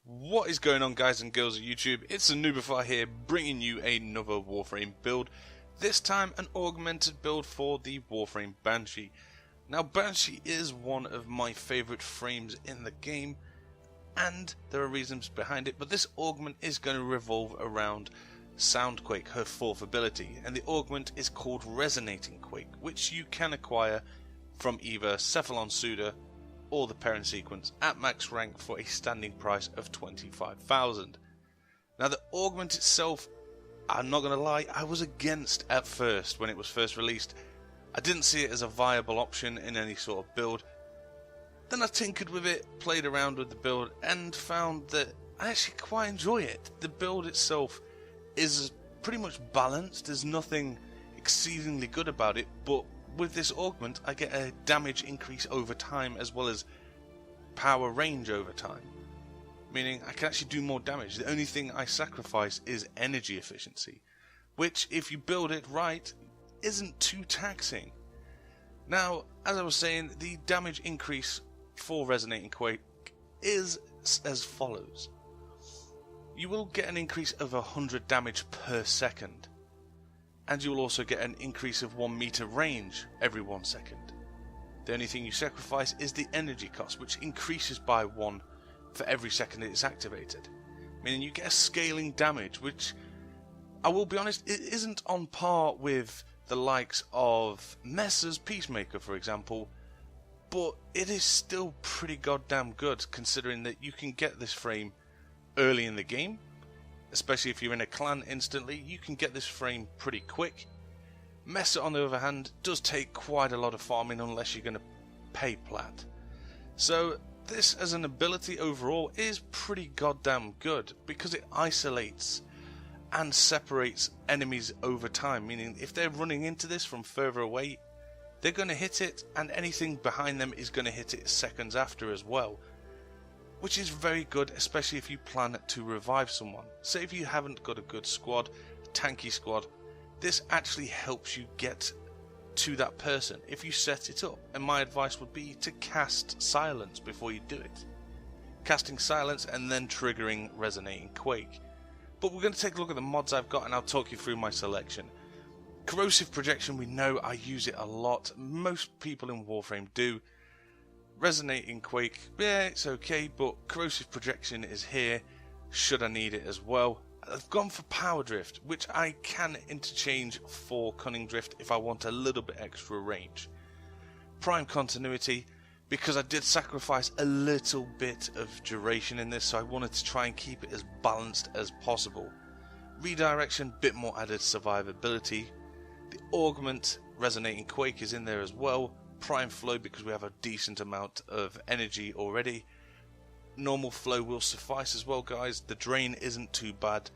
What is going on, guys and girls of YouTube? It's Anubify here, bringing you another Warframe build. This time an augmented build for the Warframe Banshee. Now Banshee is one of my favourite frames in the game, and there are reasons behind it, but this augment is going to revolve around Sound Quake, her fourth ability, and the augment is called Resonating Quake, which you can acquire from either Cephalon Suda or the parent sequence at max rank for a standing price of 25,000. Now the augment itself, I'm not going to lie, I was against at first when it was first released. I didn't see it as a viable option in any sort of build. Then I tinkered with it, played around with the build, and found that I actually quite enjoy it. The build itself is pretty much balanced, there's nothing exceedingly good about it, but with this augment I get a damage increase over time as well as power range over time, meaning I can actually do more damage. The only thing I sacrifice is energy efficiency, which if you build it right isn't too taxing. Now, as I was saying, the damage increase for Resonating Quake is as follows. You will get an increase of 100 damage per second, and you will also get an increase of 1 meter range every 1 second. The only thing you sacrifice is the energy cost, which increases by 1 for every second it is activated, meaning you get a scaling damage, which I will be honest, it isn't on par with the likes of Messer's Peacemaker, for example, but it is still pretty goddamn good, considering that you can get this frame early in the game. Especially if you're in a clan instantly, you can get this frame pretty quick. Messer, on the other hand, does take quite a lot of farming unless you're going to pay plat. So this as an ability overall is pretty goddamn good, because it isolates and separates enemies over time, meaning if they're running into this from further away, they're going to hit it, and anything behind them is going to hit it seconds after as well, which is very good, especially if you plan to revive someone. Say if you haven't got a good squad, a tanky squad, this actually helps you get to that person if you set it up, and my advice would be to cast Silence before you do it. Casting Silence and then triggering Resonating Quake. But we're going to take a look at the mods I've got, and I'll talk you through my selection. Corrosive Projection, we know I use it a lot, most people in Warframe do. Resonating Quake, yeah, it's okay, but Corrosive Projection is here should I need it as well. I've gone for Power Drift, which I can interchange for Cunning Drift if I want a little bit extra range. Prime Continuity, because I did sacrifice a little bit of duration in this, so I wanted to try and keep it as balanced as possible. Redirection, bit more added survivability. The Augment Resonating Quake is in there as well. Prime Flow, because we have a decent amount of energy already. Normal Flow will suffice as well, guys. The drain isn't too bad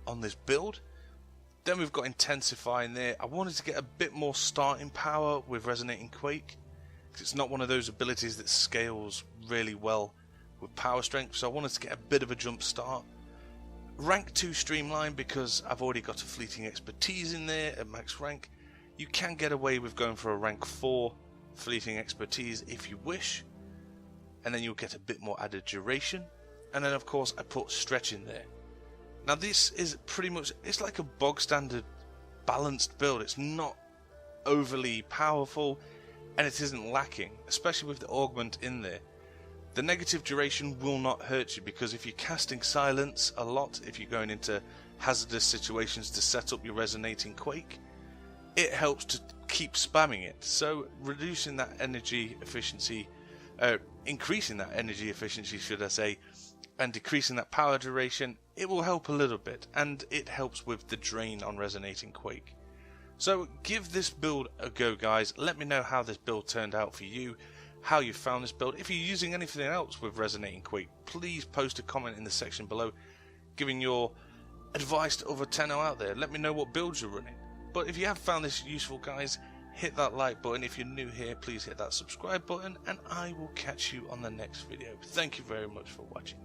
on this build. Then we've got Intensify in there. I wanted to get a bit more starting power with Resonating Quake, because it's not one of those abilities that scales really well with power strength, so I wanted to get a bit of a jump start. Rank 2 Streamline, because I've already got a Fleeting Expertise in there at max rank. You can get away with going for a rank 4 Fleeting Expertise if you wish, and then you'll get a bit more added duration. And then of course I put Stretch in there. Now this is pretty much, it's like a bog standard balanced build. It's not overly powerful and it isn't lacking, especially with the augment in there. The negative duration will not hurt you, because if you're casting Silence a lot, if you're going into hazardous situations to set up your Resonating Quake, it helps to keep spamming it. So reducing that energy efficiency, increasing that energy efficiency should I say, and decreasing that power duration, it will help a little bit, and it helps with the drain on Resonating Quake. So give this build a go, guys. Let me know how this build turned out for you, how you found this build. If you're using anything else with Resonating Quake, please post a comment in the section below giving your advice to other Tenno out there. Let me know what builds you're running. But if you have found this useful, guys, hit that like button. If you're new here, please hit that subscribe button, and I will catch you on the next video. Thank you very much for watching.